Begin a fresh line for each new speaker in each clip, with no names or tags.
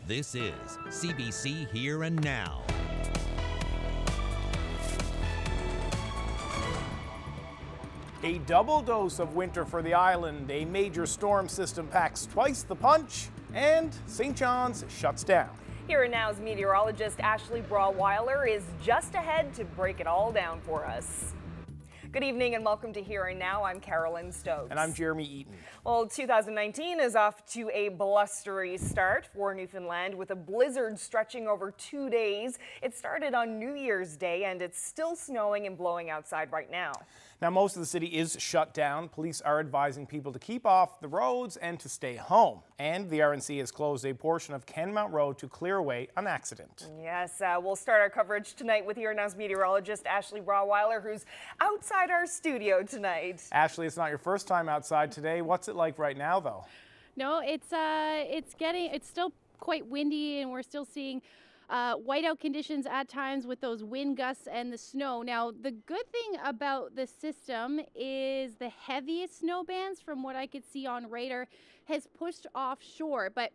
This is CBC Here and Now.
A double dose of winter for the island. A major storm system packs twice the punch, and St. John's shuts down.
Here and Now's meteorologist Ashley Brawweiler is just ahead to break it all down for us. Good evening and welcome to Here and Now. I'm Carolyn Stokes.
And I'm Jeremy Eaton.
Well, 2019 is off to a blustery start for Newfoundland with a blizzard stretching over 2 days. It started on New Year's Day and it's still snowing and blowing outside right now.
Now, most of the city is shut down. Police are advising people to keep off the roads and to stay home. And the RNC has closed a portion of Kenmount Road to clear away an accident.
Yes, we'll start our coverage tonight with Here and Now's meteorologist Ashley Brawweiler, who's outside our studio tonight.
Ashley, it's not your first time outside today. What's it like right now, though?
No, it's still quite windy, and we're still seeing whiteout conditions at times with those wind gusts and the snow. Now, the good thing about the system is the heaviest snow bands, from what I could see on radar, has pushed offshore. But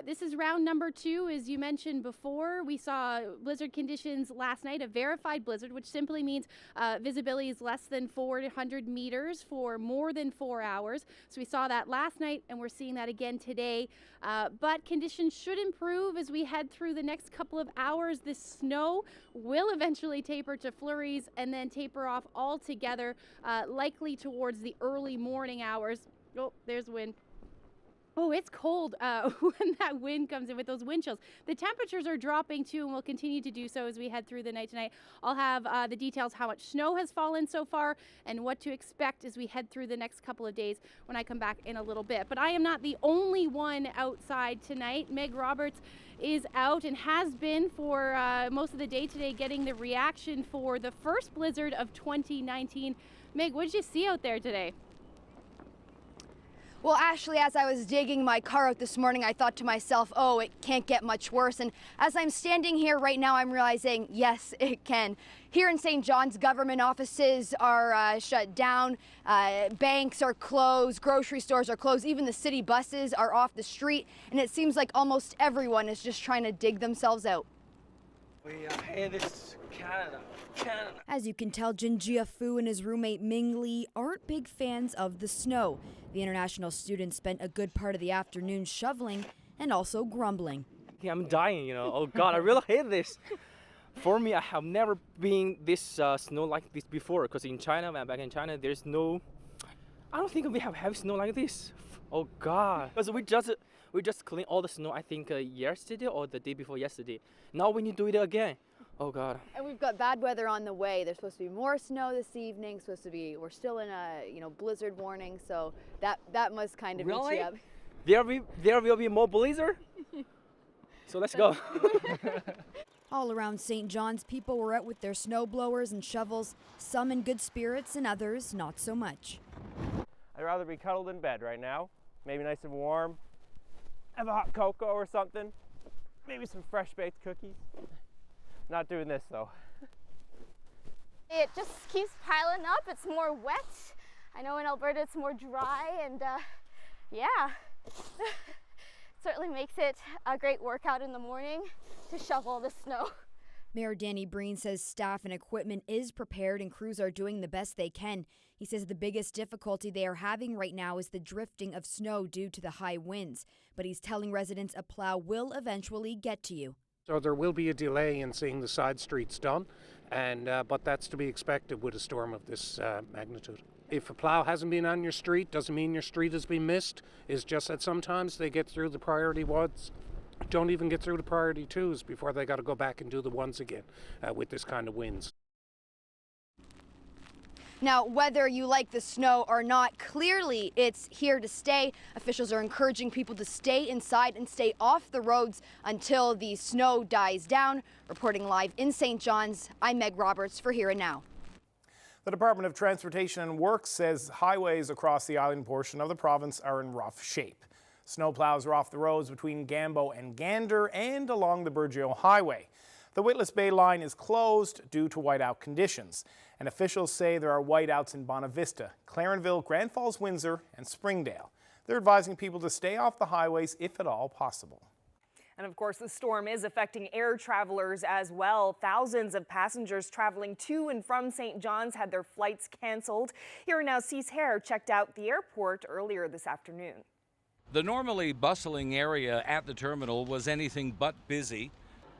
this is round number 2. As you mentioned before, we saw blizzard conditions last night, a verified blizzard, which simply means visibility is less than 400 meters for more than 4 hours. So we saw that last night, and we're seeing that again today. But conditions should improve as we head through the next couple of hours. This snow will eventually taper to flurries and then taper off altogether, likely towards the early morning hours. Oh, there's wind. Oh, it's cold when that wind comes in with those wind chills. The temperatures are dropping too, and will continue to do so as we head through the night tonight. I'll have the details how much snow has fallen so far and what to expect as we head through the next couple of days when I come back in a little bit. But I am not the only one outside tonight. Meg Roberts is out and has been for most of the day today, getting the reaction for the first blizzard of 2019. Meg, what did you see out there today?
Well, Ashley, as I was digging my car out this morning, I thought to myself, oh, it can't get much worse. And as I'm standing here right now, I'm realizing, yes, it can. Here in St. John's, government offices are shut down, banks are closed, grocery stores are closed, even the city buses are off the street. And it seems like almost everyone is just trying to dig themselves out.
We hate this Canada.
As you can tell, Jinjia Fu and his roommate Ming Li aren't big fans of the snow. The international student spent a good part of the afternoon shoveling and also grumbling.
Yeah, I'm dying, you know. Oh God, I really hate this. For me, I have never been this snow like this before, because in China, when I'm back in China, there's no, I don't think we have heavy snow like this. Oh God. Because we just cleaned all the snow, I think yesterday or the day before yesterday. Now we need to do it again. Oh God.
And we've got bad weather on the way. There's supposed to be more snow this evening. We're still in a blizzard warning, so that must kind of
really?
eat you up.
There will be more blizzard. So let's go.
All around St. John's, people were out with their snow blowers and shovels, some in good spirits and others not so much.
I'd rather be cuddled in bed right now, maybe nice and warm, have a hot cocoa or something, maybe some fresh baked cookies. Not doing this though.
It just keeps piling up. It's more wet. I know in Alberta it's more dry, and yeah, certainly makes it a great workout in the morning to shovel the snow.
Mayor Danny Breen says staff and equipment is prepared and crews are doing the best they can. He says the biggest difficulty they are having right now is the drifting of snow due to the high winds. But he's telling residents a plow will eventually get to you.
So there will be a delay in seeing the side streets done, but that's to be expected with a storm of this magnitude. If a plow hasn't been on your street, doesn't mean your street has been missed. It's just that sometimes they get through the priority ones, don't even get through the priority 2s before they got to go back and do the 1s again with this kind of winds.
Now, whether you like the snow or not, clearly it's here to stay. Officials are encouraging people to stay inside and stay off the roads until the snow dies down. Reporting live in St. John's, I'm Meg Roberts for Here and Now.
The Department of Transportation and Works says highways across the island portion of the province are in rough shape. Snowplows are off the roads between Gambo and Gander and along the Burgeo Highway. The Witless Bay line is closed due to whiteout conditions, and officials say there are whiteouts in Bonavista, Clarenville, Grand Falls, Windsor, and Springdale. They're advising people to stay off the highways if at all possible.
And of course, the storm is affecting air travelers as well. Thousands of passengers traveling to and from St. John's had their flights canceled. Here now, Cease Hare checked out the airport earlier this afternoon.
The normally bustling area at the terminal was anything but busy.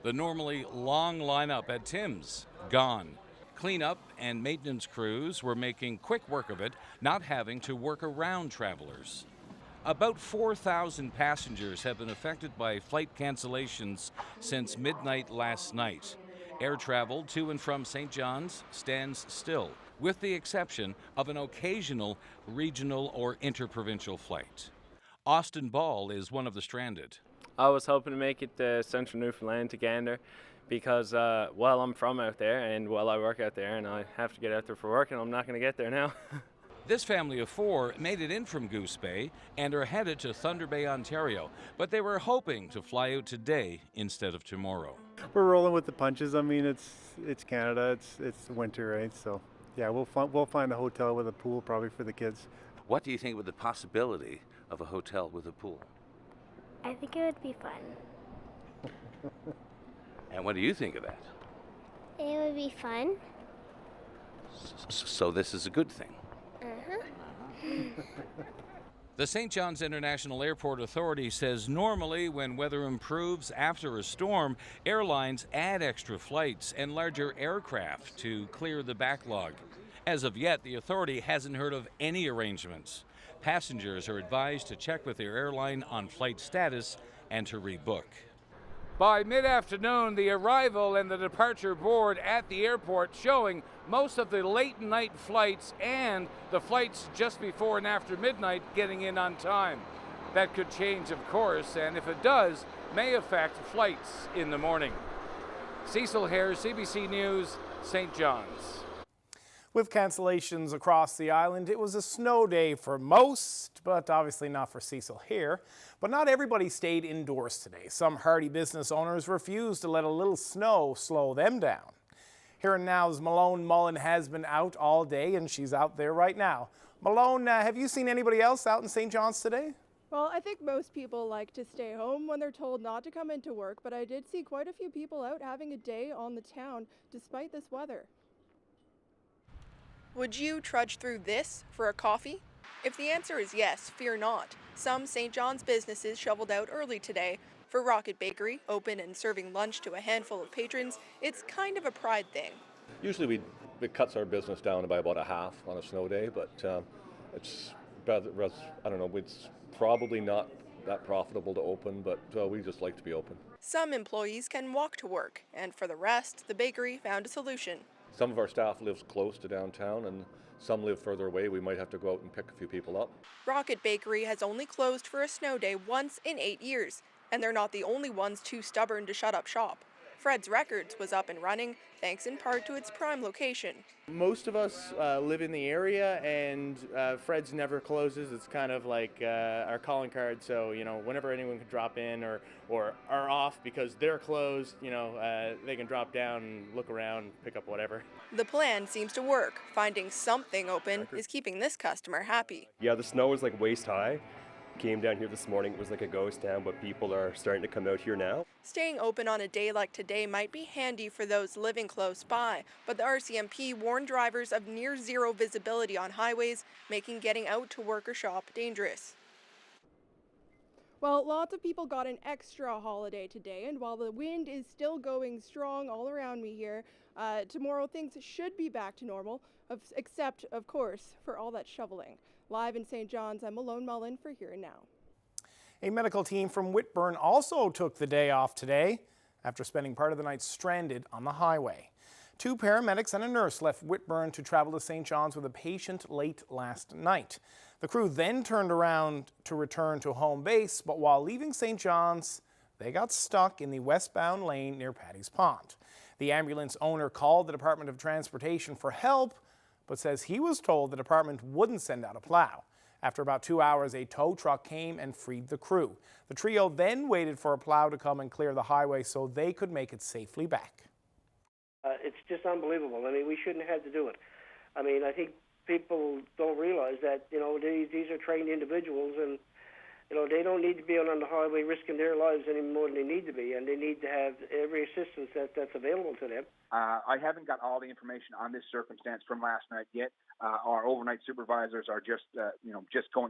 The normally long lineup at Tim's, gone. Cleanup and maintenance crews were making quick work of it, not having to work around travelers. About 4,000 passengers have been affected by flight cancellations since midnight last night. Air travel to and from St. John's stands still, with the exception of an occasional regional or interprovincial flight. Austin Ball is one of the stranded.
I was hoping to make it to central Newfoundland to Gander because, well, I'm from out there and, well, I work out there and I have to get out there for work and I'm not going to get there now.
This family of four made it in from Goose Bay and are headed to Thunder Bay, Ontario, but they were hoping to fly out today instead of tomorrow.
We're rolling with the punches. I mean, it's Canada, it's winter, right? So, yeah, we'll find a hotel with a pool probably for the kids.
What do you think of the possibility of a hotel with a pool?
I think it would be fun.
And what do you think of that?
It would be fun.
So this is a good thing.
Uh-huh.
The St. John's International Airport Authority says normally when weather improves after a storm, airlines add extra flights and larger aircraft to clear the backlog. As of yet, the authority hasn't heard of any arrangements. Passengers are advised to check with their airline on flight status and to rebook. By mid-afternoon, the arrival and the departure board at the airport showing most of the late night flights and the flights just before and after midnight getting in on time. That could change, of course, and if it does, may affect flights in the morning. Cecil Hare, CBC News, St. John's.
With cancellations across the island, it was a snow day for most, but obviously not for Cecil here. But not everybody stayed indoors today. Some hardy business owners refused to let a little snow slow them down. Here and Now's Malone Mullen has been out all day, and she's out there right now. Malone, have you seen anybody else out in St. John's today?
Well, I think most people like to stay home when they're told not to come into work, but I did see quite a few people out having a day on the town despite this weather.
Would you trudge through this for a coffee? If the answer is yes, fear not. Some St. John's businesses shoveled out early today. For Rocket Bakery, open and serving lunch to a handful of patrons, it's kind of a pride thing.
Usually it cuts our business down by about a half on a snow day, but it's probably not that profitable to open, but we just like to be open.
Some employees can walk to work, and for the rest, the bakery found a solution.
Some of our staff lives close to downtown and some live further away. We might have to go out and pick a few people up.
Rocket Bakery has only closed for a snow day once in 8 years, and they're not the only ones too stubborn to shut up shop. Fred's Records was up and running, thanks in part to its prime location.
Most of us live in the area, and Fred's never closes. It's kind of like our calling card, so whenever anyone can drop in or are off because they're closed, they can drop down and look around, pick up whatever.
The plan seems to work. Finding something open is keeping this customer happy.
Yeah, the snow was like waist high. Came down here this morning, it was like a ghost town, but people are starting to come out here now.
Staying open on a day like today might be handy for those living close by, but the RCMP warned drivers of near zero visibility on highways, making getting out to work or shop dangerous.
Well, lots of people got an extra holiday today, and while the wind is still going strong all around me here, tomorrow things should be back to normal, except, of course, for all that shoveling. Live in St. John's, I'm Malone Mullen for Here and Now.
A medical team from Whitburn also took the day off today after spending part of the night stranded on the highway. 2 paramedics and a nurse left Whitburn to travel to St. John's with a patient late last night. The crew then turned around to return to home base, but while leaving St. John's, they got stuck in the westbound lane near Paddy's Pond. The ambulance owner called the Department of Transportation for help, but says he was told the department wouldn't send out a plow. After about 2 hours, a tow truck came and freed the crew. The trio then waited for a plow to come and clear the highway so they could make it safely back.
It's just unbelievable. I mean, we shouldn't have had to do it. I mean, I think people don't realize that, these are trained individuals, and You know, they don't need to be on the highway risking their lives any more than they need to be, and they need to have every assistance that's available to them.
I haven't got all the information on this circumstance from last night yet. Our overnight supervisors are just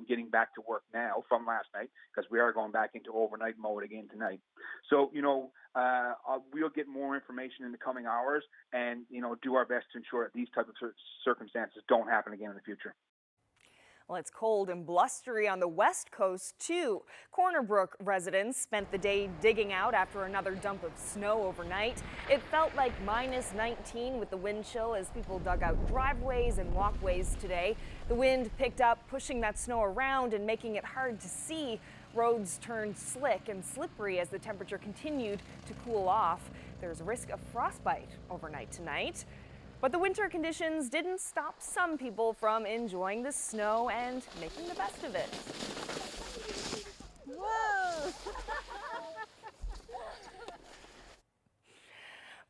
getting back to work now from last night, because we are going back into overnight mode again tonight. So, we'll get more information in the coming hours and, do our best to ensure that these type of circumstances don't happen again in the future.
Well, it's cold and blustery on the west coast, too. Corner Brook residents spent the day digging out after another dump of snow overnight. It felt like minus 19 with the wind chill as people dug out driveways and walkways today. The wind picked up, pushing that snow around and making it hard to see. Roads turned slick and slippery as the temperature continued to cool off. There's a risk of frostbite overnight tonight. But the winter conditions didn't stop some people from enjoying the snow and making the best of it. Whoa!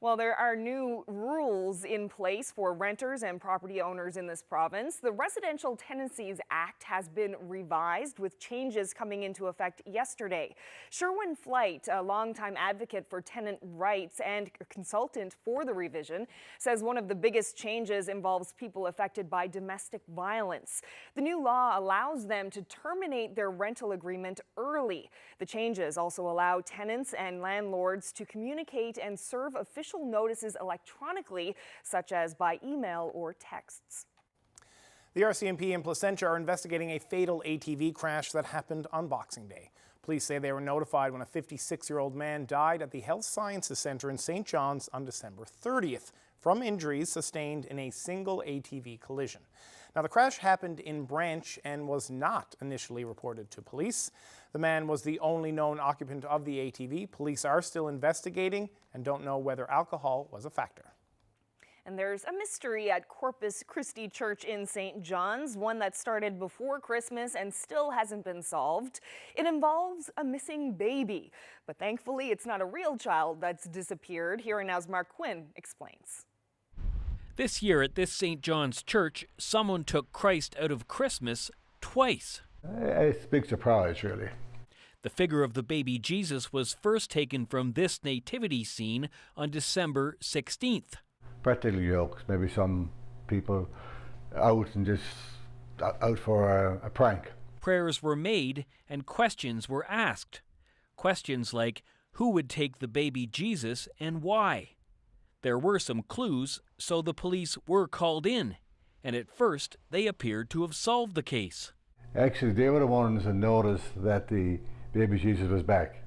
Well, there are new rules in place for renters and property owners in this province. The Residential Tenancies Act has been revised with changes coming into effect yesterday. Sherwin Flight, a longtime advocate for tenant rights and a consultant for the revision, says one of the biggest changes involves people affected by domestic violence. The new law allows them to terminate their rental agreement early. The changes also allow tenants and landlords to communicate and serve official notices electronically, such as by email or texts.
The RCMP in Placentia are investigating a fatal ATV crash that happened on Boxing Day. Police say they were notified when a 56-year-old man died at the Health Sciences Centre in St. John's on December 30th from injuries sustained in a single ATV collision. Now, the crash happened in Branch and was not initially reported to police. The man was the only known occupant of the ATV. Police are still investigating and don't know whether alcohol was a factor.
And there's a mystery at Corpus Christi Church in St. John's, one that started before Christmas and still hasn't been solved. It involves a missing baby, but thankfully it's not a real child that's disappeared. Here and Now's Mark Quinn explains.
This year at this St. John's Church, someone took Christ out of Christmas twice.
It's a big surprise, really.
The figure of the baby Jesus was first taken from this nativity scene on December 16th.
Practical jokes, maybe some people out and just out for a prank.
Prayers were made and questions were asked. Questions like, who would take the baby Jesus and why? There were some clues, so the police were called in, and at first they appeared to have solved the case.
Actually, they were the ones that noticed that the baby Jesus was back.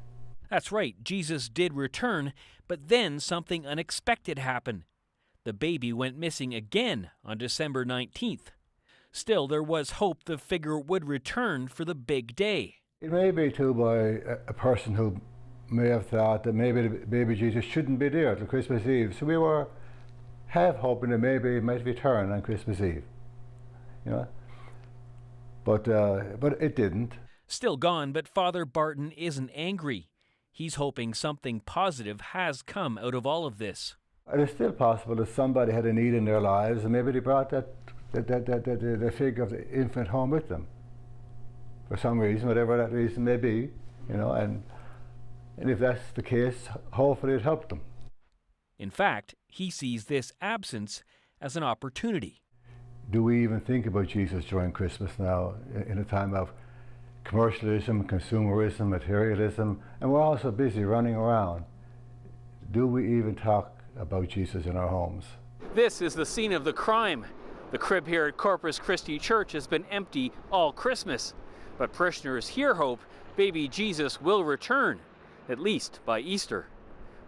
That's right, Jesus did return, but then something unexpected happened. The baby went missing again on December 19th. Still, there was hope the figure would return for the big day.
It may be too by a person who may have thought that maybe the baby Jesus shouldn't be there till Christmas Eve. So we were half hoping that maybe it might return on Christmas Eve, But it didn't.
Still gone, but Father Barton isn't angry. He's hoping something positive has come out of all of this.
It is still possible that somebody had a need in their lives and maybe they brought the figure of the infant home with them. For some reason, whatever that reason may be, and if that's the case, hopefully it helped them.
In fact, he sees this absence as an opportunity.
Do we even think about Jesus during Christmas now, in a time of commercialism, consumerism, materialism, and we're also busy running around? Do we even talk about Jesus in our homes?
This is the scene of the crime. The crib here at Corpus Christi Church has been empty all Christmas, but parishioners here hope baby Jesus will return, at least by Easter.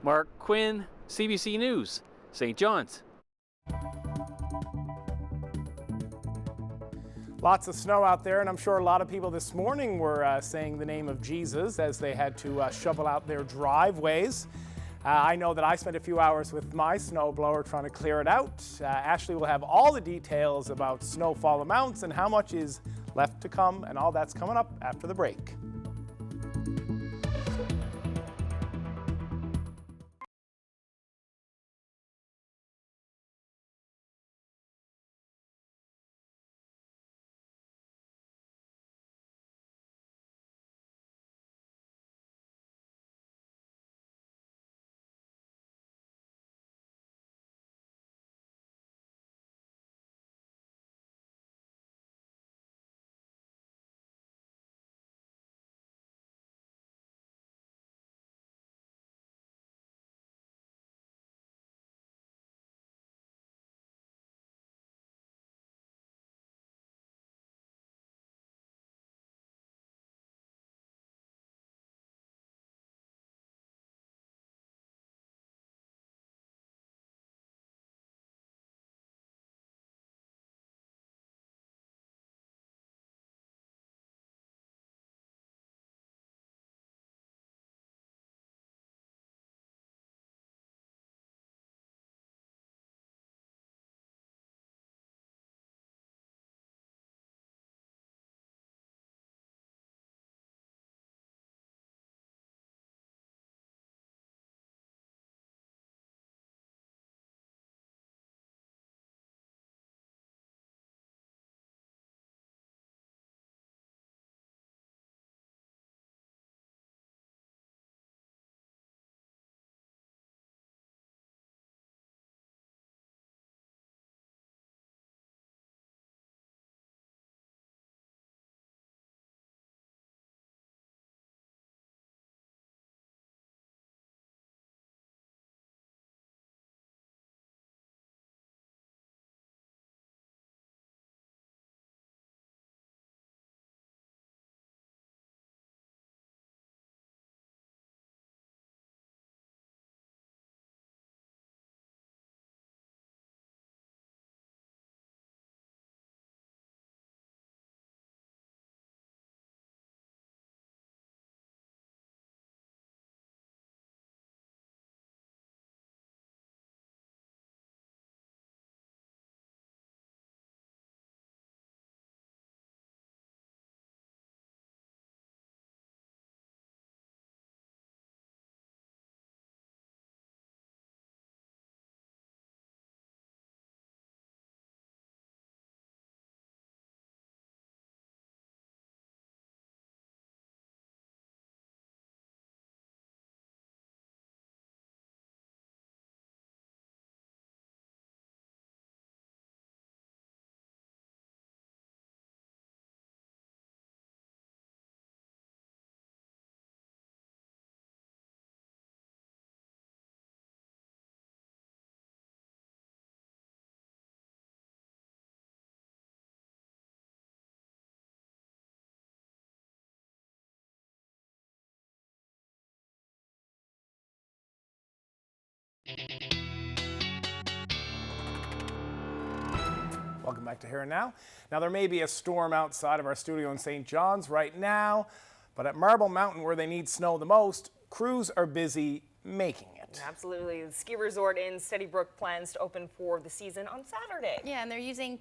Mark Quinn, CBC News, St. John's.
Lots of snow out there, and I'm sure a lot of people this morning were saying the name of Jesus as they had to shovel out their driveways. I know that I spent a few hours with my snowblower trying to clear it out. Ashley will have all the details about snowfall amounts and how much is left to come, and all that's coming up after the break. Welcome back to Here and Now. Now, there may be a storm outside of our studio in St. John's right now, but at Marble Mountain, where they need snow the most, crews are busy making it.
Absolutely. The ski resort in Steadybrook plans to open for the season on Saturday.
Yeah, and they're using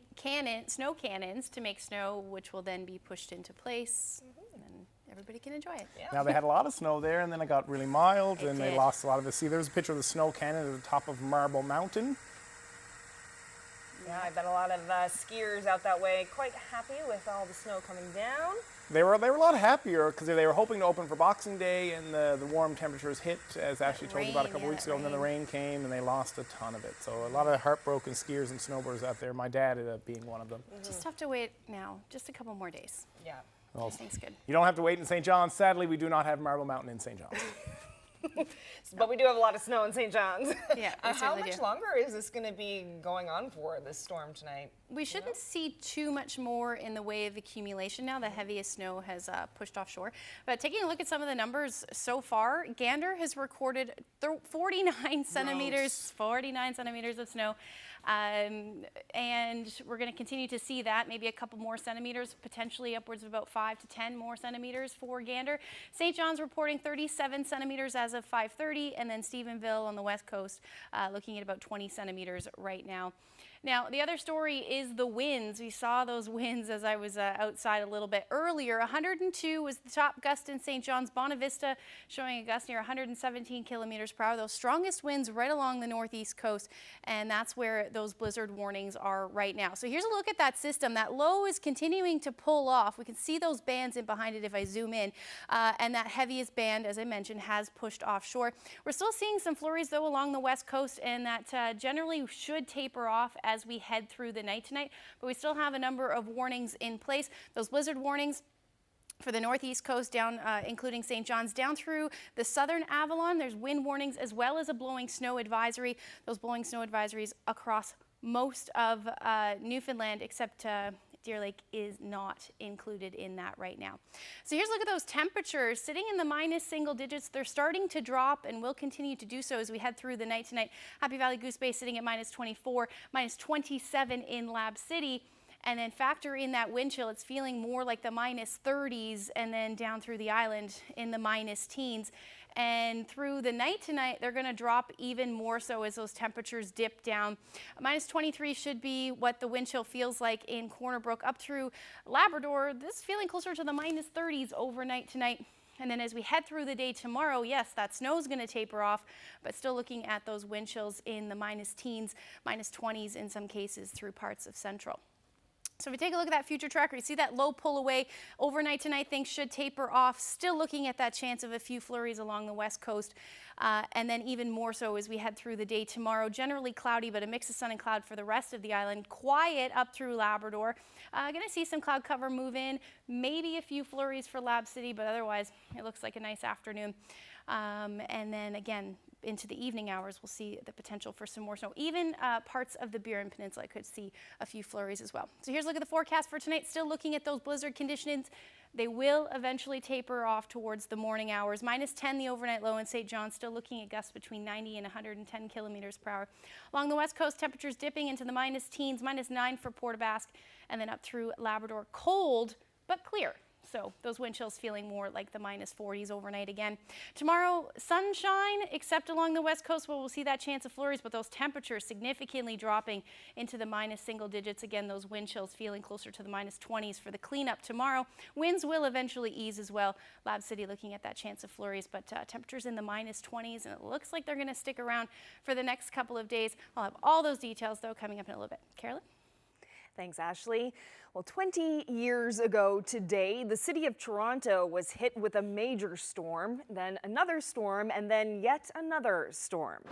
snow cannons to make snow, which will then be pushed into place, and then everybody can enjoy it.
Now, they had a lot of snow there, and then it got really mild, and they lost a lot of it. See, there's a picture of the snow cannon at the top of Marble Mountain.
Yeah, I bet a lot of skiers out that way quite happy with all the snow coming down.
They were a lot happier because they were hoping to open for Boxing Day, and the warm temperatures hit, as Ashley told you about a couple weeks ago, and then the rain came and they lost a ton of it. So a lot of heartbroken skiers and snowboarders out there. My dad ended up being one of them.
Just have to wait now, just a couple more days.
Yeah.
Well,
everything's good.
You don't have to wait in St. John's. Sadly, we do not have Marble Mountain in St. John's.
But we do have a lot of snow in St. John's.
Yeah,
how much longer is this going to be going on for, this storm tonight?
We shouldn't see too much more in the way of accumulation now. The heaviest snow has pushed offshore. But taking a look at some of the numbers so far, Gander has recorded 49 centimeters of snow. And we're going to continue to see that, maybe a couple more centimeters, potentially upwards of about 5 to 10 more centimeters for Gander. St. John's reporting 37 centimeters as of 5:30, and then Stephenville on the west coast looking at about 20 centimeters right now. Now, the other story is the winds. We saw those winds as I was outside a little bit earlier. 102 was the top gust in St. John's. Bonavista showing a gust near 117 kilometers per hour. Those strongest winds right along the northeast coast, and that's where those blizzard warnings are right now. So here's a look at that system. That low is continuing to pull off. We can see those bands in behind it if I zoom in, and that heaviest band, as I mentioned, has pushed offshore. We're still seeing some flurries, though, along the west coast, and that generally should taper off as we head through the night tonight, but we still have a number of warnings in place. Those blizzard warnings for the northeast coast down, including St. John's, down through the southern Avalon. There's wind warnings as well as a blowing snow advisory. Those blowing snow advisories across most of Newfoundland, except Deer Lake is not included in that right now. So here's a look at those temperatures sitting in the minus single digits. They're starting to drop and will continue to do so as we head through the night tonight. Happy Valley Goose Bay sitting at minus 24, minus 27 in Lab City. And then factor in that wind chill, it's feeling more like the minus 30s, and then down through the island in the minus teens. And through the night tonight, they're going to drop even more so as those temperatures dip down. Minus 23 should be what the wind chill feels like in Corner Brook. Up through Labrador, this feeling closer to the minus 30s overnight tonight. And then as we head through the day tomorrow, yes, that snow is going to taper off, but still looking at those wind chills in the minus teens, minus 20s in some cases through parts of Central. So if we take a look at that future tracker, you see that low pull away overnight tonight. Things should taper off. Still looking at that chance of a few flurries along the west coast, and then even more so as we head through the day tomorrow. Generally cloudy, but a mix of sun and cloud for the rest of the island. Quiet up through Labrador. Going to see some cloud cover move in. Maybe a few flurries for Lab City, but otherwise it looks like a nice afternoon. And then again, into the evening hours, we'll see the potential for some more snow. Even parts of the Burin Peninsula could see a few flurries as well. So here's a look at the forecast for tonight. Still looking at those blizzard conditions. They will eventually taper off towards the morning hours. Minus 10 the overnight low in St. John's. Still looking at gusts between 90 and 110 kilometers per hour. Along the west coast, temperatures dipping into the minus teens. Minus 9 for Port aux Basques, and then up through Labrador. Cold, but clear. So those wind chills feeling more like the minus 40s overnight again. Tomorrow, sunshine, except along the west coast where we'll see that chance of flurries, but those temperatures significantly dropping into the minus single digits. Again, those wind chills feeling closer to the minus 20s for the cleanup tomorrow. Winds will eventually ease as well. Lab City looking at that chance of flurries, but temperatures in the minus 20s, and it looks like they're going to stick around for the next couple of days. I'll have all those details, though, coming up in a little bit. Carolyn?
Thanks, Ashley. Well, 20 years ago today, the city of Toronto was hit with a major storm, then another storm, and then yet another storm.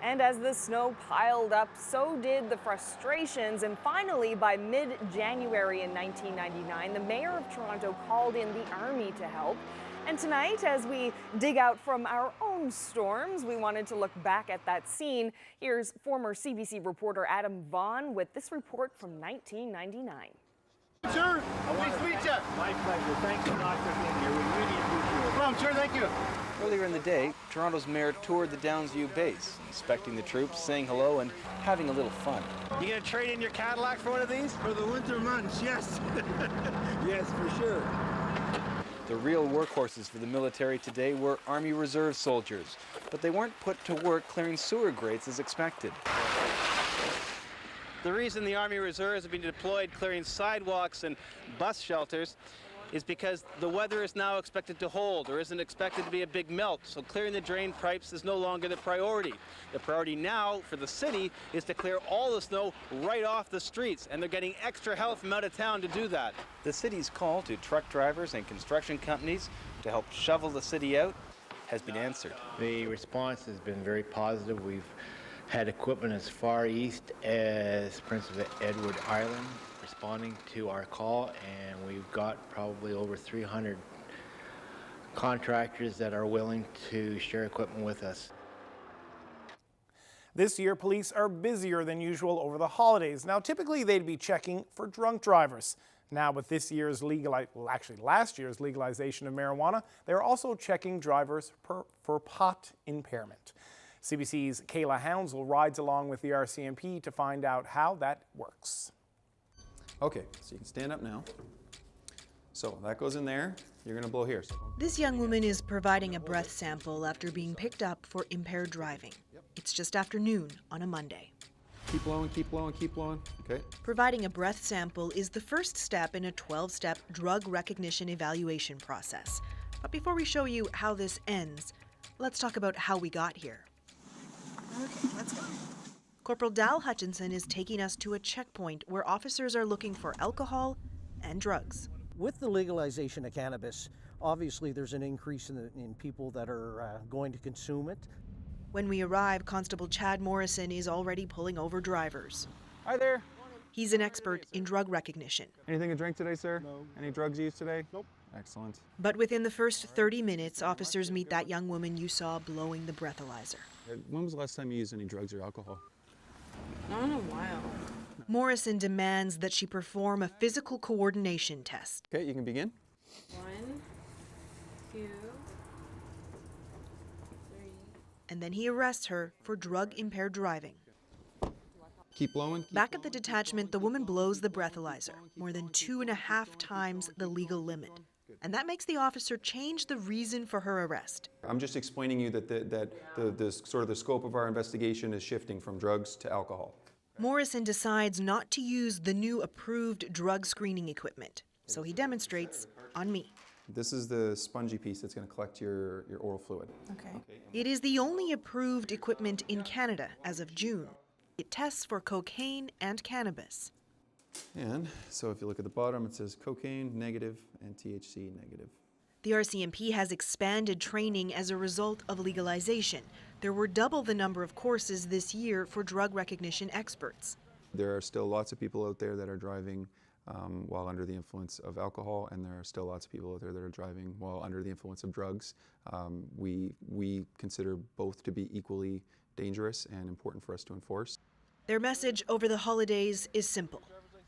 And as the snow piled up, so did the frustrations. And finally, by mid-January in 1999, the mayor of Toronto called in the army to help. And tonight, as we dig out from our own storms, we wanted to look back at that scene. Here's former CBC reporter Adam Vaughn with this report from 1999.
Sir, nice to meet you.
My pleasure. Thanks a lot for being here. We really appreciate it.
No problem, sir. Thank you.
Earlier in the day, Toronto's mayor toured the Downsview base, inspecting the troops, saying hello, and having a little fun.
You gonna trade in your Cadillac for one of these?
For the winter months, yes.
Yes, for sure.
The real workhorses for the military today were Army Reserve soldiers, but they weren't put to work clearing sewer grates as expected.
The reason the Army Reserves have been deployed clearing sidewalks and bus shelters is because the weather is now expected to hold. There isn't expected to be a big melt, so clearing the drain pipes is no longer the priority. The priority now for the city is to clear all the snow right off the streets, and they're getting extra help from out of town to do that.
The city's call to truck drivers and construction companies to help shovel the city out has been answered.
The response has been very positive. We've had equipment as far east as Prince Edward Island responding to our call, and we've got probably over 300 contractors that are willing to share equipment with us.
This year, police are busier than usual over the holidays. Now, typically they'd be checking for drunk drivers. Now, with last year's legalization of marijuana, they're also checking drivers for pot impairment. CBC's Kayla Hounsell rides along with the RCMP to find out how that works.
Okay, so you can stand up now. So that goes in there. You're going to blow here.
This young woman is providing a breath sample after being picked up for impaired driving. It's just after noon on a Monday.
Keep blowing, keep blowing, keep blowing. Okay.
Providing a breath sample is the first step in a 12-step drug recognition evaluation process. But before we show you how this ends, let's talk about how we got here. Okay, let's go. Corporal Dal Hutchinson is taking us to a checkpoint where officers are looking for alcohol and drugs.
With the legalization of cannabis, obviously there's an increase in people that are going to consume it.
When we arrive, Constable Chad Morrison is already pulling over drivers.
Hi there.
He's an expert in drug recognition.
Anything to drink today, sir? No. Any drugs used today? Nope. Excellent.
But within the first 30 minutes, officers meet that young woman you saw blowing the breathalyzer.
When was the last time you used any drugs or alcohol?
Not in a while. Morrison demands that she perform a physical coordination test.
Okay, you can begin.
1, 2, 3. And then he arrests her for drug-impaired driving.
Keep blowing.
Back at the detachment, the woman blows the breathalyzer, more than 2.5 times the legal limit. And that makes the officer change the reason for her arrest.
I'm just explaining you that the scope of our investigation is shifting from drugs to alcohol.
Morrison decides not to use the new approved drug screening equipment, so he demonstrates on me.
This is the spongy piece that's going to collect your oral fluid.
Okay. It is the only approved equipment in Canada as of June. It tests for cocaine and cannabis.
And so if you look at the bottom, it says cocaine negative and THC negative.
The RCMP has expanded training as a result of legalization. There were double the number of courses this year for drug recognition experts.
There are still lots of people out there that are driving while under the influence of alcohol, and there are still lots of people out there that are driving while under the influence of drugs. We consider both to be equally dangerous and important for us to enforce.
Their message over the holidays is simple.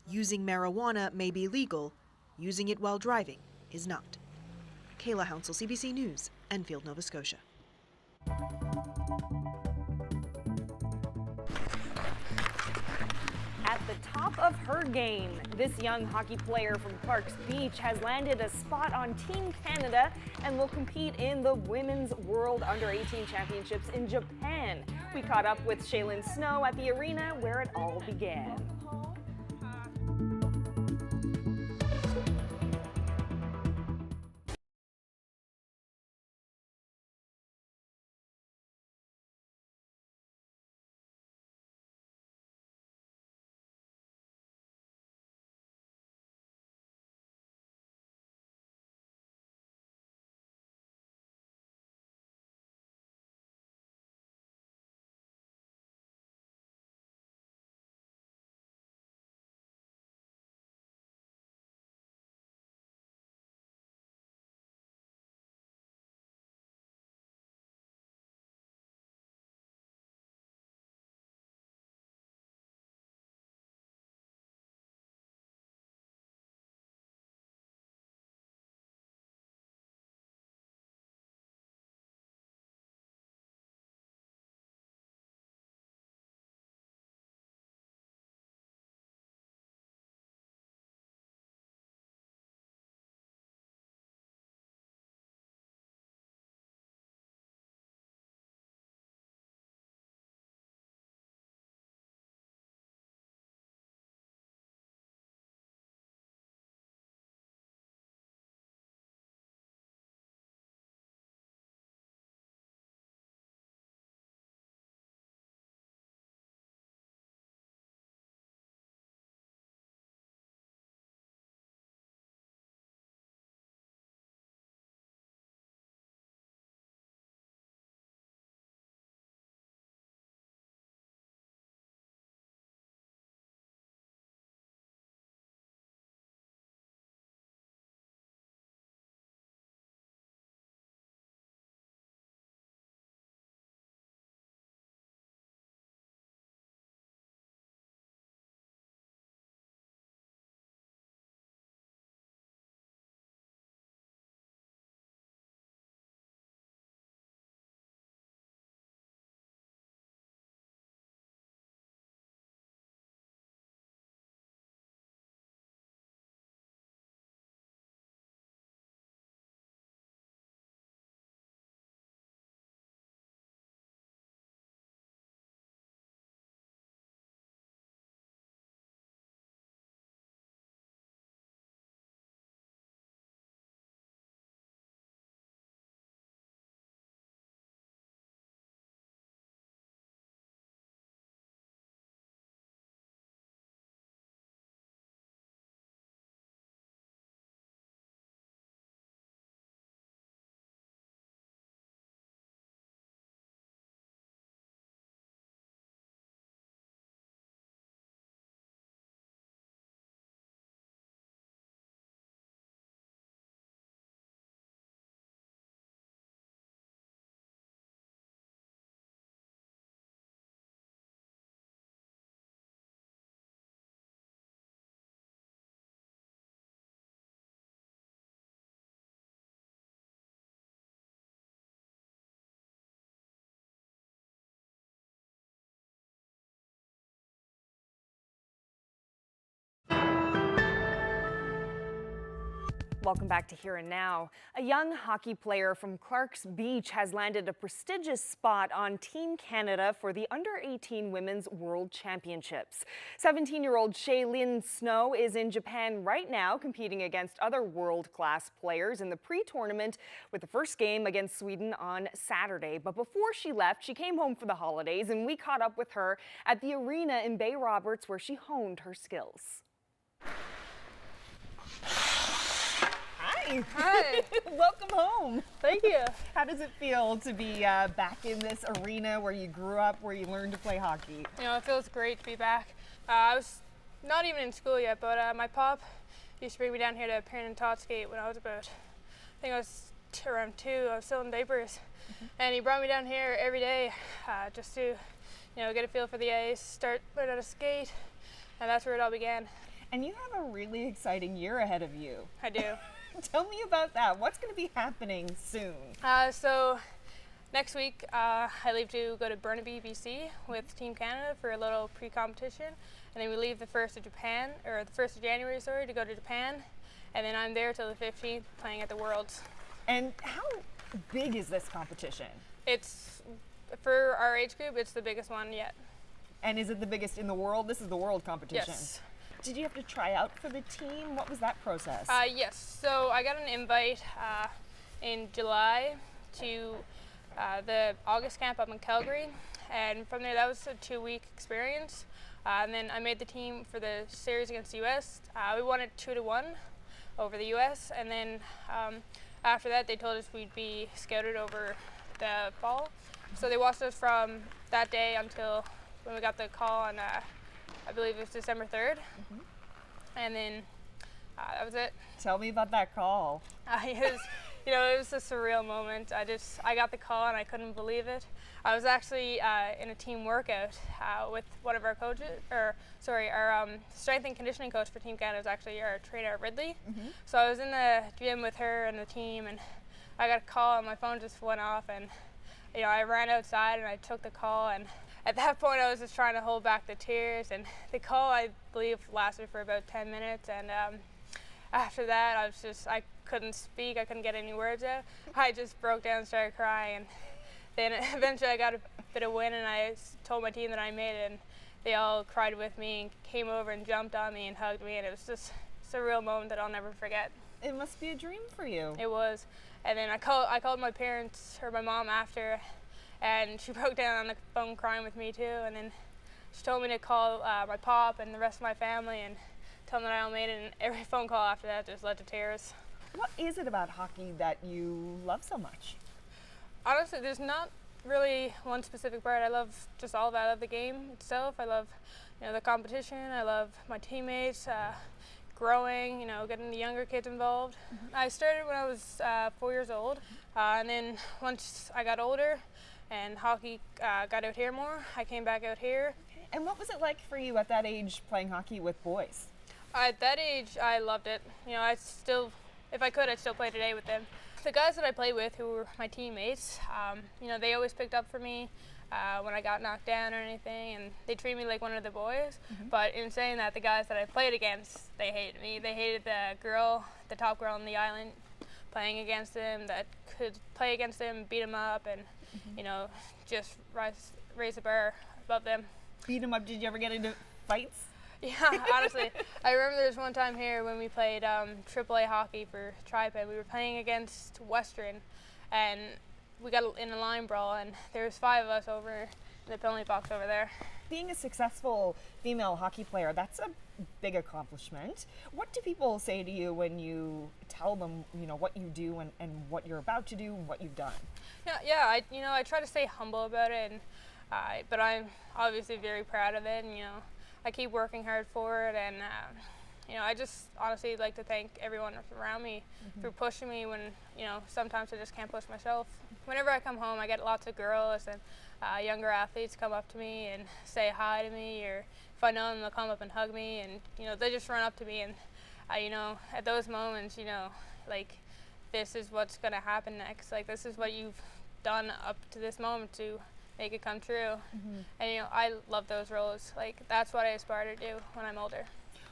Using marijuana may be legal, using it while driving is not. Kayla Hounsell, CBC News, Enfield, Nova Scotia.
At the top of her game, this young hockey player from Clark's Beach has landed a spot on Team Canada and will compete in the Women's World Under-18 Championships in Japan. We caught up with Shaylen Snow at the arena where it all began. Welcome back to Here and Now. A young hockey player from Clark's Beach has landed a prestigious spot on Team Canada for the Under-18 Women's World Championships. 17-year-old Shaylen Snow is in Japan right now competing against other world-class players in the pre-tournament with the first game against Sweden on Saturday. But before she left, she came home for the holidays and we caught up with her at the arena in Bay Roberts where she honed her skills. Hi. Welcome home.
Thank you.
How does it feel to be back in this arena where you grew up, where you learned to play hockey?
You know, it feels great to be back. I was not even in school yet, but my pop used to bring me down here to Parent and Tot skate when I was about, I think I was around 2. I was still in diapers. And he brought me down here every day just to, you know, get a feel for the ice, learn how to skate, and that's where it all began.
And you have a really exciting year ahead of you.
I do.
Tell me about that. What's going to be happening soon?
So next week I leave to go to Burnaby, BC with Team Canada for a little pre-competition, and then we leave the 1st of January, to go to Japan, and then I'm there till the 15th playing at the Worlds.
And how big is this competition?
It's, for our age group, it's the biggest one yet.
And is it the biggest in the world? This is the world competition.
Yes.
Did you have to try out for the team? What was that process?
Yes, so I got an invite in July to the August camp up in Calgary, and from there that was a 2-week experience. And then I made the team for the series against the US. We won it 2-1 over the US, and then after that they told us we'd be scouted over the fall. So they watched us from that day until when we got the call on I believe it was December 3rd, and then that was it.
Tell me about that call.
It was a surreal moment. I got the call and I couldn't believe it. I was actually in a team workout with one of our coaches, our strength and conditioning coach for Team Canada was actually our trainer, Ridley. So I was in the gym with her and the team, and I got a call and my phone just went off, and I ran outside and I took the call, and at that point I was just trying to hold back the tears, and the call I believe lasted for about 10 minutes, and after that I couldn't speak, I couldn't get any words out. I just broke down and started crying, and then eventually I got a bit of wind and I told my team that I made it, and they all cried with me and came over and jumped on me and hugged me, and it was just a surreal moment that I'll never forget.
It must be a dream for you.
It was. And then I called my parents, or my mom, after, and she broke down on the phone crying with me too, and then she told me to call my pop and the rest of my family and tell them that I all made it, and every phone call after that just led to tears.
What is it about hockey that you love so much?
Honestly, there's not really one specific part. I love just all of it. I love the game itself. I love the competition. I love my teammates, growing, getting the younger kids involved. I started when I was 4 years old, and then once I got older and hockey got out here more, I came back out here.
And what was it like for you at that age playing hockey with boys?
At that age, I loved it. If I could, I'd still play today with them. The guys that I played with, who were my teammates, they always picked up for me when I got knocked down or anything, and they treated me like one of the boys. But in saying that, the guys that I played against, they hated me. They hated the top girl on the island, playing against them, that could play against them, beat them up, and just raise the bar above them.
Beat them up? Did you ever get into fights?
Yeah, honestly. I remember there was one time here when we played AAA hockey for Tri-Ped. We were playing against Western, and we got in a line brawl, and there was 5 of us over in the penalty box over there.
Being a successful female hockey player, that's a big accomplishment. What do people say to you when you tell them, what you do and what you're about to do and what you've done?
Yeah. I try to stay humble about it, and but I'm obviously very proud of it, and I keep working hard for it, and I just honestly like to thank everyone around me for pushing me when sometimes I just can't push myself. Whenever I come home, I get lots of girls and younger athletes come up to me and say hi to me, or if I know them, they'll come up and hug me, and they just run up to me, and at those moments, like, this is what's gonna happen next. Like, this is what you've done up to this moment to make it come true. And I love those roles. Like, that's what I aspire to do when I'm older.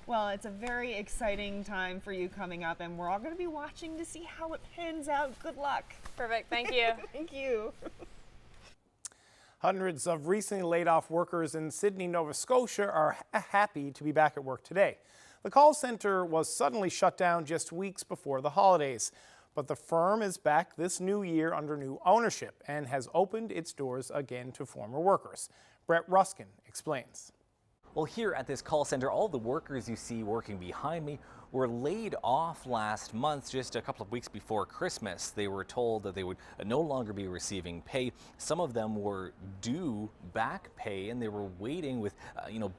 Well, it's a very exciting time for you coming up, and we're all going to be watching to see how it pans out. Good luck.
Perfect. Thank you.
Thank you.
Hundreds of recently laid off workers in Sydney, Nova Scotia are happy to be back at work today. The call center was suddenly shut down just weeks before the holidays, but the firm is back this new year under new ownership and has opened its doors again to former workers. Brett Ruskin explains.
Well, here at this call center, all the workers you see working behind me were laid off last month, just a couple of weeks before Christmas. They were told that they would no longer be receiving pay. Some of them were due back pay, and they were waiting with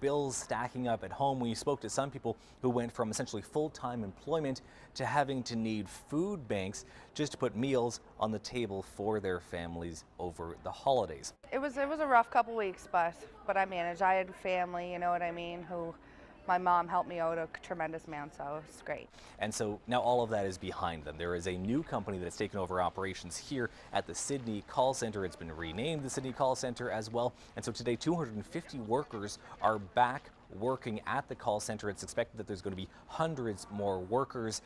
bills stacking up at home. We spoke to some people who went from essentially full-time employment to having to need food banks just to put meals on the table for their families over the holidays.
It was a rough couple weeks, but I managed. I had family, you know what I mean, who my mom helped me out a tremendous amount, so it's great.
And so now all of that is behind them. There is a new company that's taken over operations here at the Sydney Call Center. It's been renamed the Sydney Call Center as well. And so today 250 workers are back working at the call center. It's expected that there's going to be hundreds more workers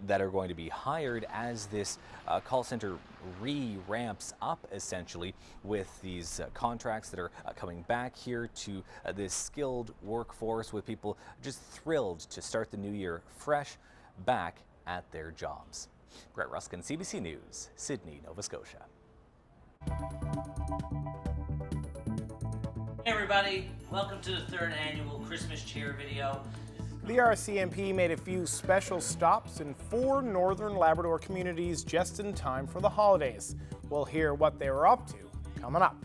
that are going to be hired as this call center ramps up, essentially, with these contracts that are coming back here to this skilled workforce, with people just thrilled to start the new year fresh back at their jobs. Brett Ruskin, CBC News, Sydney, Nova Scotia.
Hey everybody, welcome to the 3rd annual Christmas cheer video.
The RCMP made a few special stops in 4 northern Labrador communities just in time for the holidays. We'll hear what they were up to coming up.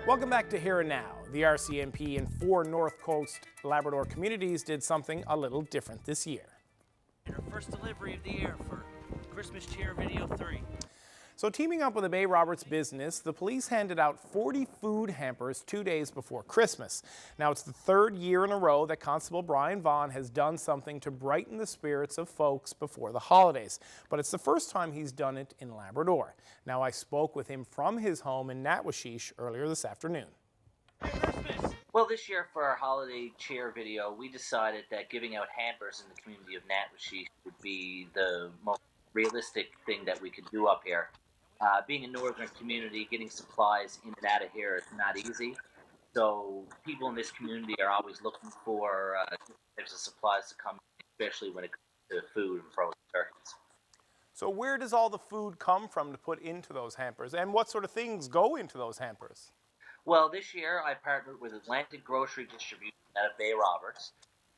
Welcome back to Here and Now. The RCMP in 4 North Coast Labrador communities did something a little different this year.
Our first delivery of the year for Christmas cheer video 3.
So teaming up with a Bay Roberts business, the police handed out 40 food hampers 2 days before Christmas. Now it's the 3rd year in a row that Constable Brian Vaughn has done something to brighten the spirits of folks before the holidays. But it's the first time he's done it in Labrador. Now I spoke with him from his home in Natwashish earlier this afternoon.
Well, this year for our holiday cheer video, we decided that giving out hampers in the community of Natwashish would be the most realistic thing that we could do up here. Being a northern community, getting supplies in and out of here is not easy. So people in this community are always looking for different types of supplies to come in, especially when it comes to food and frozen turkeys.
So where does all the food come from to put into those hampers, and what sort of things go into those hampers?
Well, this year I partnered with Atlantic Grocery Distribution out of Bay Roberts,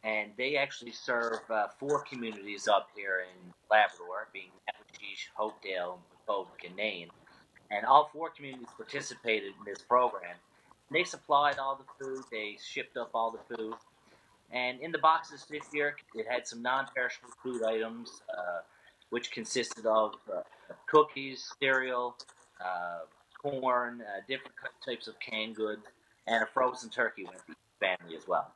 and they actually serve 4 communities up here in Labrador, being Newfoundland, Hopedale, Potomac, and Nain. And all 4 communities participated in this program. They supplied all the food, they shipped up all the food, and in the boxes this year, it had some non-perishable food items, which consisted of cookies, cereal, corn, different types of canned goods, and a frozen turkey went to each family as well.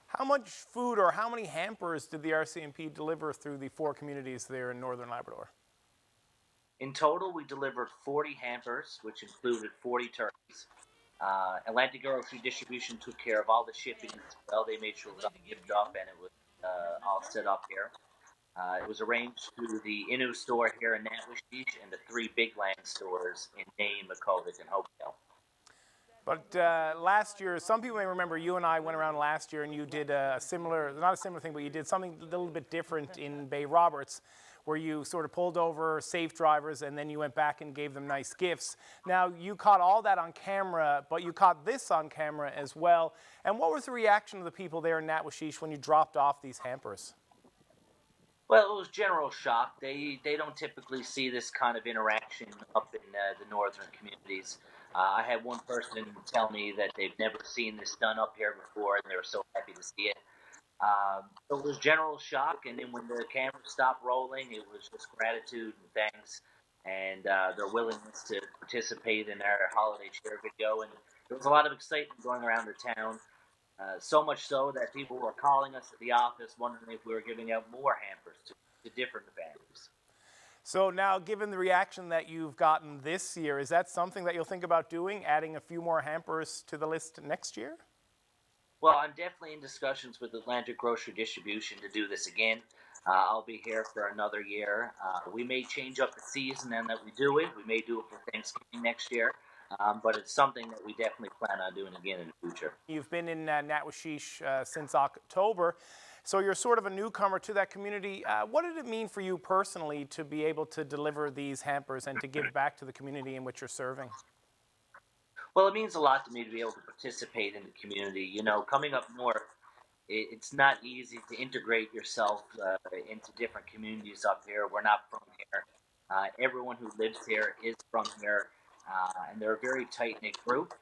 How much food or how many hampers did the RCMP deliver through the 4 communities there in northern Labrador?
In total, we delivered 40 hampers, which included 40 turkeys. Atlantic Grocery Distribution took care of all the shipping as well. They made sure it was all shipped up and it was all set up here. It was arranged through the Innu store here in Newfoundland and the 3 Big Land stores in Nain, Makkovik, and Hopedale.
But last year, some people may remember you and I went around last year and you did a similar, not a similar thing, but you did something a little bit different in Bay Roberts, where you sort of pulled over safe drivers and then you went back and gave them nice gifts. Now, you caught all that on camera, but you caught this on camera as well. And what was the reaction of the people there in Newfoundland when you dropped off these hampers?
Well, it was general shock. They don't typically see this kind of interaction up in the northern communities. I had one person tell me that they've never seen this done up here before, and they were so happy to see it. So it was general shock, and then when the camera stopped rolling, it was just gratitude and thanks, and their willingness to participate in our holiday cheer video. And there was a lot of excitement going around the town. So much so that people were calling us at the office wondering if we were giving out more hampers to different families.
So now, given the reaction that you've gotten this year, is that something that you'll think about doing, adding a few more hampers to the list next year?
Well, I'm definitely in discussions with Atlantic Grocery Distribution to do this again. I'll be here for another year. We may change up the season and that we do it. We may do it for Thanksgiving next year. But it's something that we definitely plan on doing again in the future.
You've been in Newfoundland since October, so you're sort of a newcomer to that community. What did it mean for you personally to be able to deliver these hampers and to give back to the community in which you're serving?
Well, it means a lot to me to be able to participate in the community. You know, coming up north, it's not easy to integrate yourself into different communities up here. We're not from here. Everyone who lives here is from here. And they're a very tight-knit group,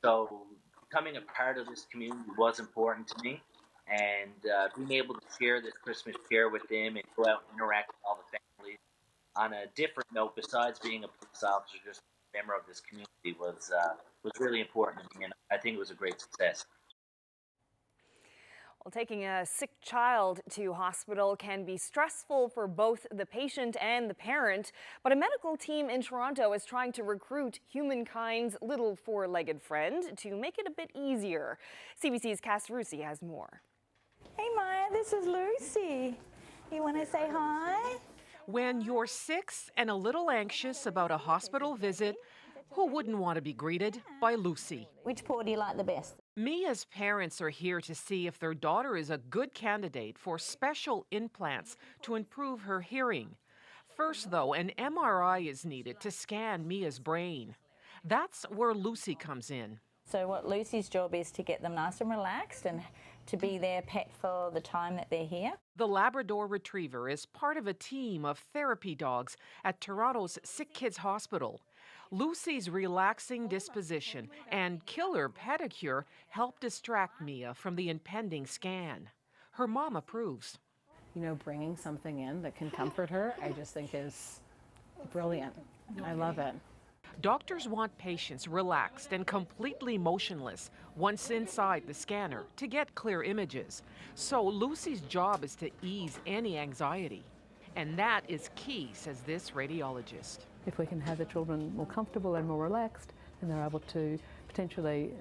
so becoming a part of this community was important to me, and being able to share this Christmas cheer with them and go out and interact with all the families on a different note, besides being a police officer, just a member of this community was really important to me, and I think it was a great success.
Well, taking a sick child to hospital can be stressful for both the patient and the parent, but a medical team in Toronto is trying to recruit humankind's little 4-legged friend to make it a bit easier. CBC's Cass Rusi has more.
Hey Maya, this is Lucy. You want to say hi?
When you're 6 and a little anxious about a hospital visit, who wouldn't want to be greeted by Lucy?
Which paw do you like the best?
Mia's parents are here to see if their daughter is a good candidate for special implants to improve her hearing. First, though, an MRI is needed to scan Mia's brain. That's where Lucy comes in.
So what Lucy's job is to get them nice and relaxed and to be their pet for the time that they're here.
The Labrador Retriever is part of a team of therapy dogs at Toronto's Sick Kids Hospital. Lucy's relaxing disposition and killer pedicure help distract Mia from the impending scan. Her mom approves.
You know, bringing something in that can comfort her, I just think is brilliant. I love it.
Doctors want patients relaxed and completely motionless once inside the scanner to get clear images. So Lucy's job is to ease any anxiety. And that is key, says this radiologist.
If we can have the children more comfortable and more relaxed, then they're able to potentially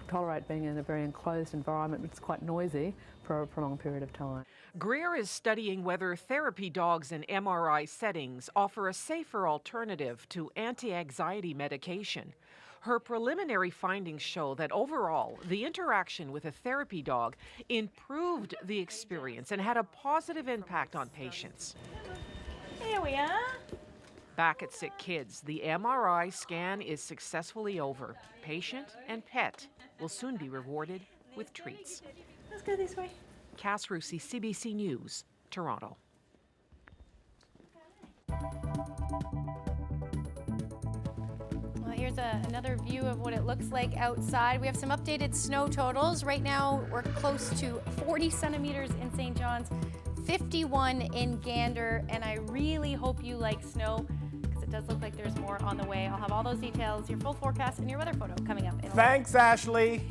tolerate being in a very enclosed environment. It's quite noisy for a prolonged period of time.
Greer is studying whether therapy dogs in MRI settings offer a safer alternative to anti-anxiety medication. Her preliminary findings show that overall, the interaction with a therapy dog improved the experience and had a positive impact on patients.
Here we are.
Back at Sick Kids, the MRI scan is successfully over. Patient and pet will soon be rewarded with treats.
Let's go this way.
Cass Rusi, CBC News, Toronto.
Well, here's another view of what it looks like outside. We have some updated snow totals. Right now, we're close to 40 centimeters in St. John's, 51 in Gander, and I really hope you like snow because it does look like there's more on the way. I'll have all those details, your full forecast, and your weather photo coming up.
Thanks, Ashley.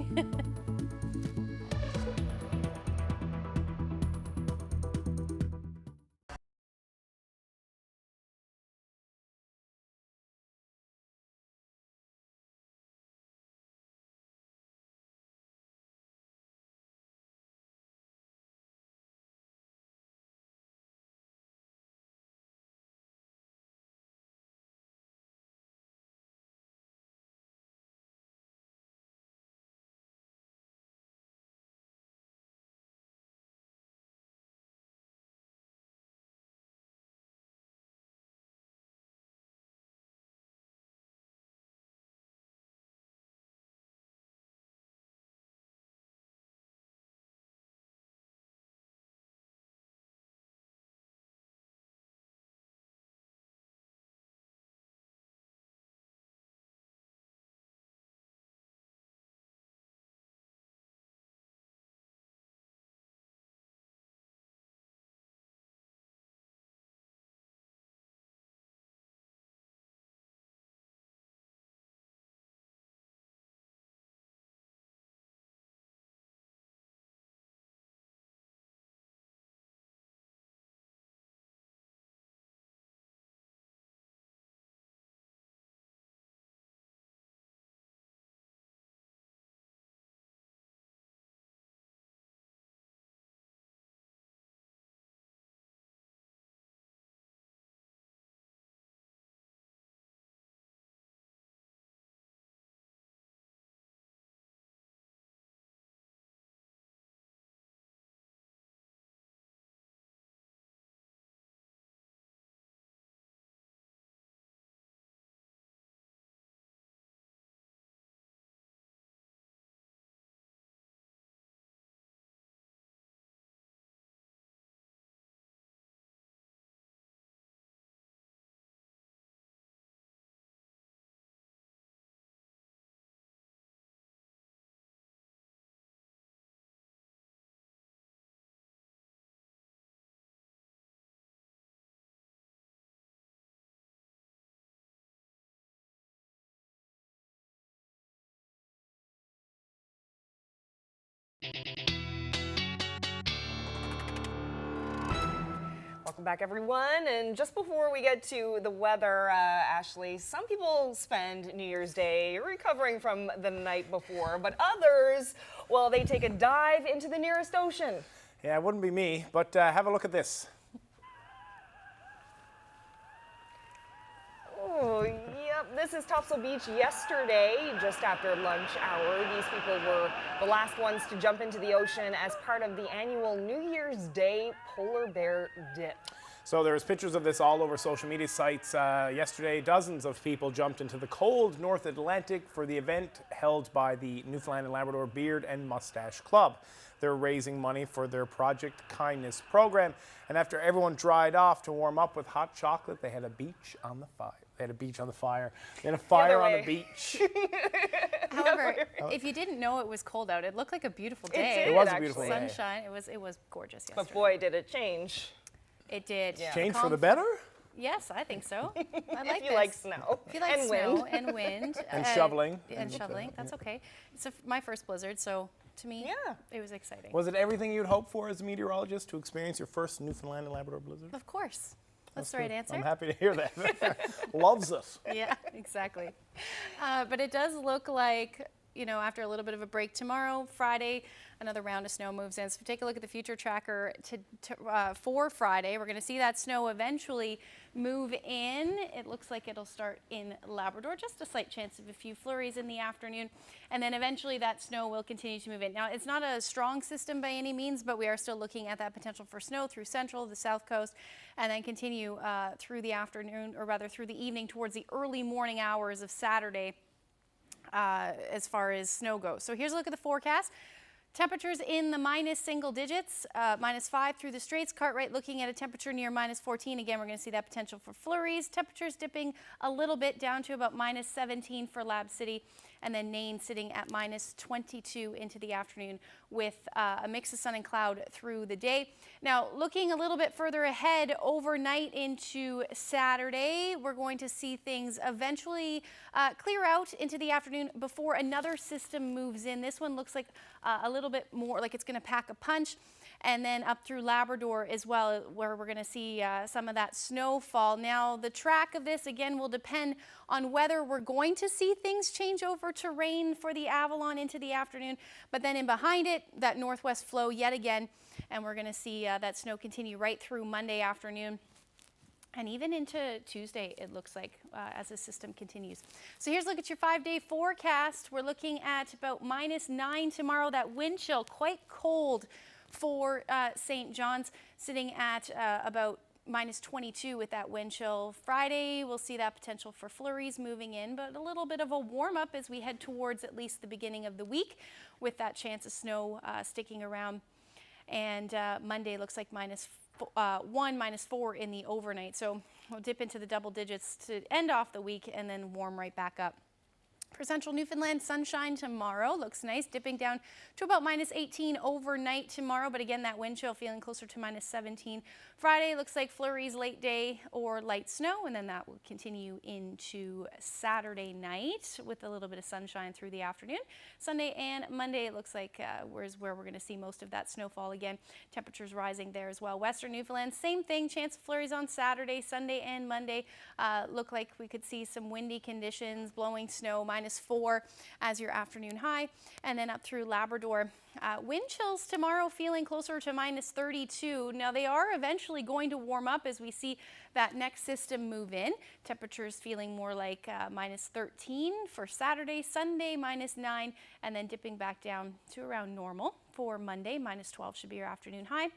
Welcome back, everyone. And just before we get to the weather, Ashley, some people spend New Year's Day recovering from the night before, but others, well, they take a dive into the nearest ocean.
Yeah, it wouldn't be me, but have a look at this.
Oh, yep. This is Topsail Beach yesterday, just after lunch hour. These people were the last ones to jump into the ocean as part of the annual New Year's Day polar bear dip.
So there's pictures of this all over social media sites. Yesterday, dozens of people jumped into the cold North Atlantic for the event held by the Newfoundland and Labrador Beard and Mustache Club. They're raising money for their Project Kindness program. And after everyone dried off to warm up with hot chocolate, they had a beach on the fire. They had a beach on the fire. They had a fire on the beach.
However, if you didn't know it was cold out, it looked like a beautiful day.
It
was a beautiful day.
Sunshine. It was gorgeous yesterday.
But boy, did it change.
It did.
Yeah.
Change for the better?
Yes, I think so. I like
If you
this.
like snow.
If you like
and
snow
wind.
and wind.
And shoveling.
And shoveling, that's okay. It's my first blizzard, so to me, it was exciting.
Was it everything you'd hoped for as a meteorologist to experience your first Newfoundland and Labrador blizzard?
Of course. That's the right answer.
I'm happy to hear that. Loves it.
Yeah, exactly. But it does look like, after a little bit of a break tomorrow. Friday, another round of snow moves in. So if we take a look at the future tracker for Friday, we're going to see that snow eventually move in. It looks like it'll start in Labrador, just a slight chance of a few flurries in the afternoon, and then eventually that snow will continue to move in. Now, it's not a strong system by any means, but we are still looking at that potential for snow through central, the south coast, and then continue through the afternoon, or rather through the evening towards the early morning hours of Saturday as far as snow goes. So here's a look at the forecast. Temperatures in the minus single digits, -5 through the Straits. Cartwright looking at a temperature near -14. Again, we're going to see that potential for flurries. Temperatures dipping a little bit down to about -17 for Lab City. And then Nain sitting at -22 into the afternoon with a mix of sun and cloud through the day. Now, looking a little bit further ahead overnight into Saturday, we're going to see things eventually clear out into the afternoon before another system moves in. This one looks like a little bit more like it's going to pack a punch. And then up through Labrador as well, where we're going to see some of that snowfall. Now, the track of this, again, will depend on whether we're going to see things change over to rain for the Avalon into the afternoon. But then in behind it, that northwest flow yet again, and we're going to see that snow continue right through Monday afternoon. And even into Tuesday, it looks like, as the system continues. So here's a look at your 5-day forecast. We're looking at about -9 tomorrow. That wind chill, quite cold for St. John's, sitting at about -22 with that wind chill. Friday, we'll see that potential for flurries moving in, but a little bit of a warm up as we head towards at least the beginning of the week with that chance of snow sticking around. And Monday looks like -1, -4 in the overnight. So we'll dip into the double digits to end off the week and then warm right back up. For central Newfoundland, sunshine tomorrow. Looks nice, dipping down to about -18 overnight tomorrow. But again, that wind chill feeling closer to -17. Friday looks like flurries late day or light snow. And then that will continue into Saturday night with a little bit of sunshine through the afternoon. Sunday and Monday, it looks like where we're going to see most of that snowfall again. Temperatures rising there as well. Western Newfoundland, same thing. Chance of flurries on Saturday, Sunday, and Monday. Look like we could see some windy conditions, blowing snow, -4 as your afternoon high. And then up through Labrador, wind chills tomorrow feeling closer to -32. Now they are eventually going to warm up as we see that next system move in. Temperatures feeling more like -13 for Saturday, Sunday -9, and then dipping back down to around normal for Monday. -12 should be your afternoon high.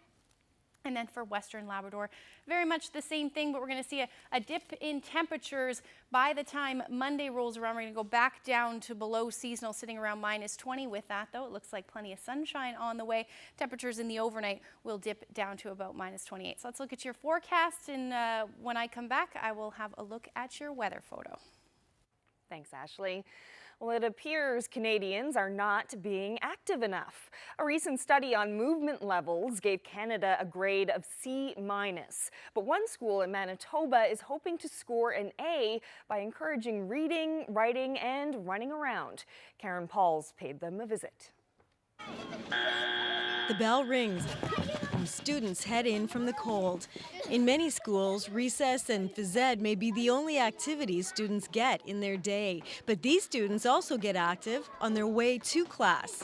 And then for Western Labrador, very much the same thing, but we're going to see a dip in temperatures by the time Monday rolls around. We're going to go back down to below seasonal, sitting around -20. With that, though, it looks like plenty of sunshine on the way. Temperatures in the overnight will dip down to about -28. So let's look at your forecast, and when I come back, I will have a look at your weather photo.
Thanks, Ashley. Well, it appears Canadians are not being active enough. A recent study on movement levels gave Canada a grade of C-. But one school in Manitoba is hoping to score an A by encouraging reading, writing, and running around. Karen Pauls paid them a visit.
The bell rings and students head in from the cold. In many schools, recess and phys ed may be the only activities students get in their day. But these students also get active on their way to class.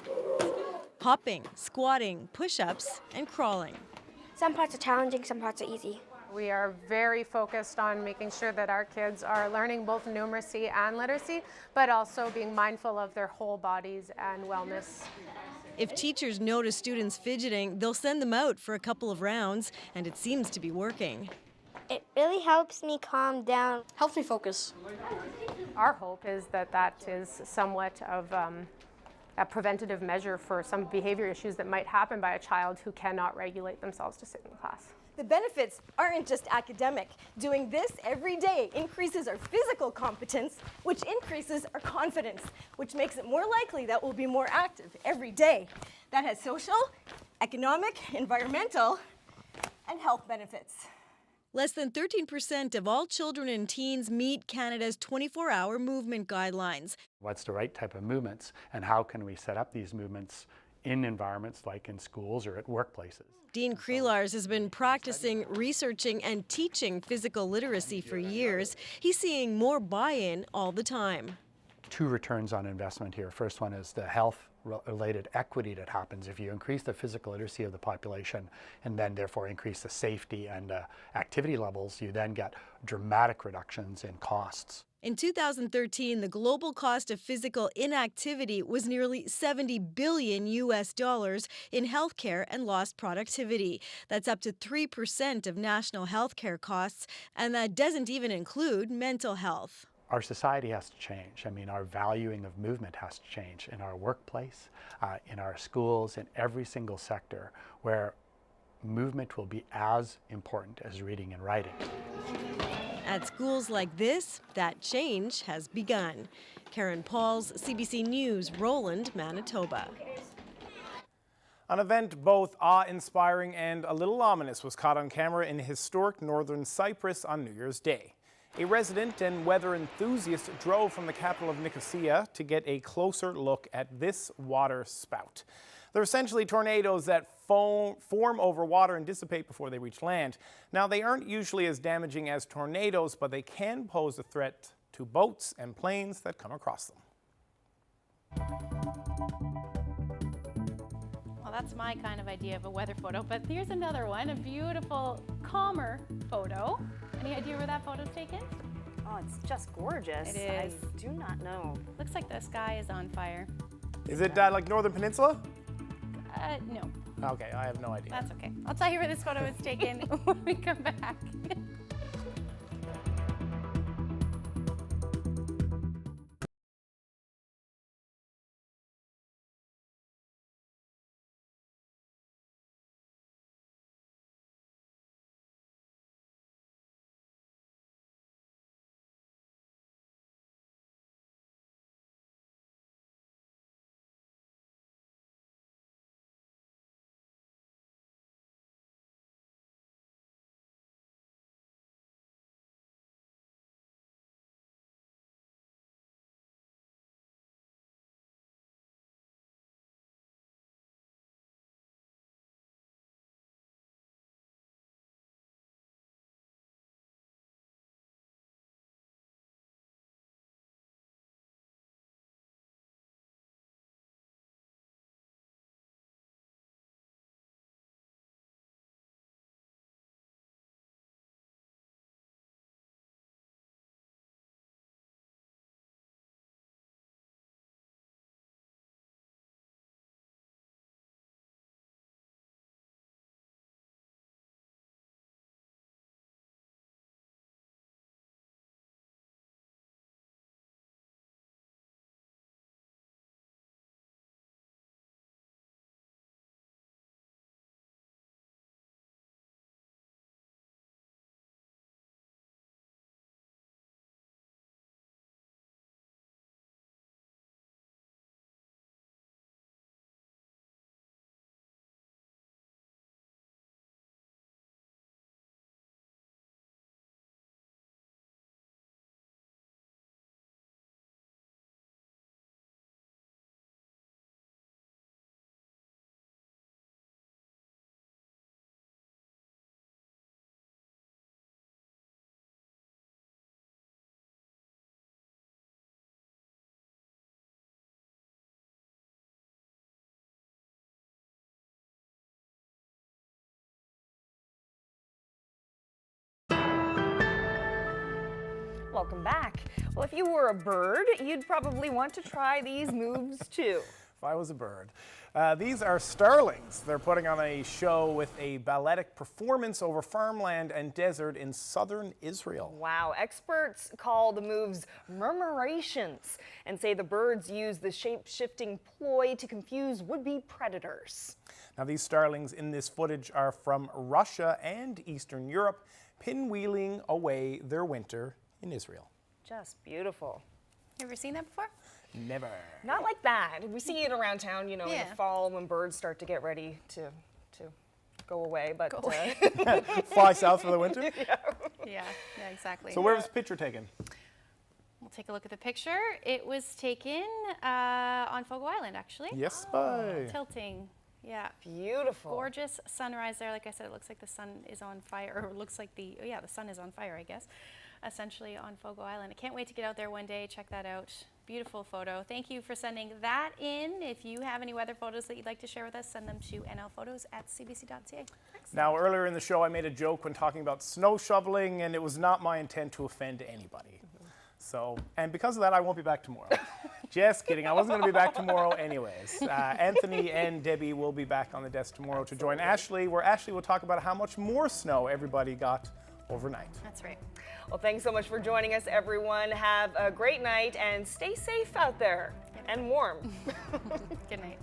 Hopping, squatting, push-ups, and crawling.
Some parts are challenging, some parts are easy.
We are very focused on making sure that our kids are learning both numeracy and literacy, but also being mindful of their whole bodies and wellness.
If teachers notice students fidgeting, they'll send them out for a couple of rounds, and it seems to be working.
It really helps me calm down.
Helps me focus. Our hope is that that is somewhat of a preventative measure for some behavior issues that might happen by a child who cannot regulate themselves to sit in the class.
The benefits aren't just academic. Doing this every day increases our physical competence, which increases our confidence, which makes it more likely that we'll be more active every day. That has social, economic, environmental, and health benefits.
Less than 13% of all children and teens meet Canada's 24-hour movement guidelines.
What's the right type of movements, and how can we set up these movements in environments like in schools or at workplaces?
Dean Krelars has been practicing, researching, and teaching physical literacy for years. He's seeing more buy-in all the time.
two returns on investment here. First one is the health-related equity that happens if you increase the physical literacy of the population and then therefore increase the safety and activity levels, you then get dramatic reductions in costs.
In 2013, the global cost of physical inactivity was nearly $70 billion in healthcare and lost productivity. That's up to 3% of national healthcare costs, and that doesn't even include mental health.
Our society has to change. I mean, our valuing of movement has to change in our workplace, in our schools, in every single sector where movement will be as important as reading and writing.
At schools like this, that change has begun. Karen Pauls, CBC News, Roland, Manitoba.
An event both awe-inspiring and a little ominous was caught on camera in historic northern Cyprus on New Year's Day. A resident and weather enthusiast drove from the capital of Nicosia to get a closer look at this water spout. They're essentially tornadoes that form over water and dissipate before they reach land. Now, they aren't usually as damaging as tornadoes, but they can pose a threat to boats and planes that come across them.
Well, that's my kind of idea of a weather photo, but here's another one, a beautiful, calmer photo. Any idea where that photo's taken?
Oh, it's just gorgeous.
It is.
I do not know.
Looks like the sky is on fire.
Is it like Northern Peninsula?
No.
Okay, I have no idea.
That's okay. I'll tell you where this photo was taken when we come back.
Welcome back. Well, if you were a bird, you'd probably want to try these moves too.
If I was a bird. These are starlings. They're putting on a show with a balletic performance over farmland and desert in southern Israel.
Wow, experts call the moves murmurations and say the birds use the shape-shifting ploy to confuse would-be predators.
Now, these starlings in this footage are from Russia and Eastern Europe, pinwheeling away their winter in Israel.
Just beautiful.
You ever seen that before?
Never.
Not like that. We see it around town, you know, in the fall when birds start to get ready to go away. But
fly south for the winter?
Yeah, exactly.
So where was the picture taken?
We'll take a look at the picture. It was taken on Fogo Island, actually.
Yes, bye.
Tilting. Yeah.
Beautiful.
Gorgeous sunrise there. Like I said, it looks like the sun is on fire, or it looks like the sun is on fire, I guess, essentially on Fogo Island. I can't wait to get out there one day, check that out. Beautiful photo. Thank you for sending that in. If you have any weather photos that you'd like to share with us, send them to nlphotos@cbc.ca.
Now, earlier in the show, I made a joke when talking about snow shoveling, and it was not my intent to offend anybody. So, and because of that, I won't be back tomorrow. Just kidding. I wasn't going to be back tomorrow anyways. Anthony and Debbie will be back on the desk tomorrow to join Ashley, where Ashley will talk about how much more snow everybody got overnight.
That's right.
Well, thanks so much for joining us, everyone. Have a great night and stay safe out there and warm.
Good night.